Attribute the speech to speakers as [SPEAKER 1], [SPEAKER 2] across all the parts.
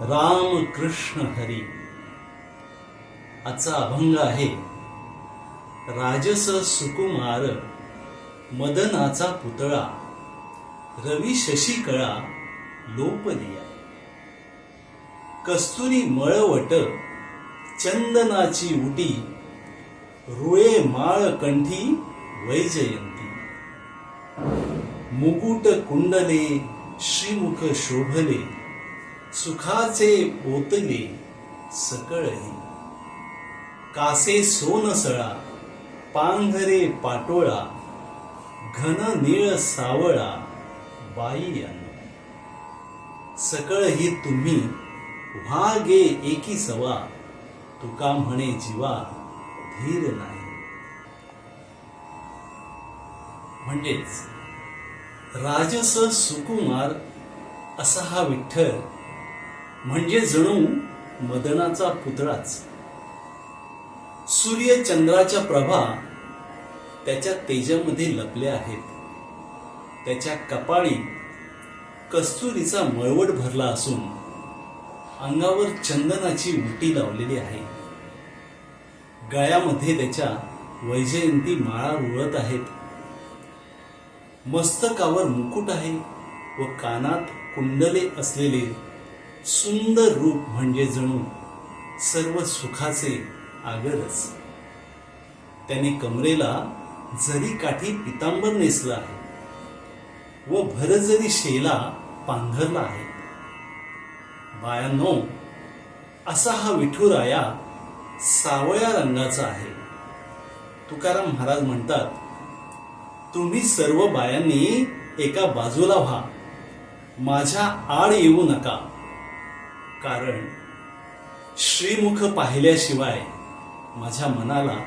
[SPEAKER 1] राम कृष्ण हरी. आजचा अभंग आहे राजस सुकुमार मदनाचा पुतळा रवी शशिकळा लोपलिया. कस्तुरी मळवट चंदनाची उटी रुळे माळ कंठी वैजयंती. मुकुट कुंडले श्रीमुख शोभले सुखाचे पोतले सकळही. कासे सोनसळा पांघरे पाटोळा घन निळ सावळा बाई अन्न. सकळही तुम्ही व्हागे एकी सवा तुका म्हणे जीवा धीर नाही. म्हणजेच राजस सुकुमार असा हा विठ्ठल म्हणजे जणू मदनाचा पुतळाच. सूर्य चंद्राच्या प्रभा त्याच्या तेजामध्ये लपल्या आहेत. त्याच्या कपाळी कस्तुरीचा मळवट भरला असून अंगावर चंदनाची उटी लावलेली आहे. गळ्यामध्ये त्याच्या वैजयंती माळा रुळत आहेत. मस्तकावर मुकुट आहे व कानात कुंडले असलेले सुंदर रूप म्हणजे जणू सर्व सुखाचे आगरच. त्याने कमरेला जरी काठी पितांबर नेसला आहे व भरजरी शेला पांघरला आहे. बायांनो, असा हा विठुराया सावळ्या रंगाचा आहे. तुकाराम महाराज म्हणतात, तुम्ही सर्व बायांनी एका बाजूला व्हा, माझ्या आड येऊ नका, कारण श्रीमुख पाहिल्याशिवाय माझ्या मनाला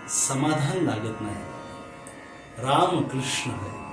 [SPEAKER 1] समाधान लागत नाही. राम कृष्ण हरी.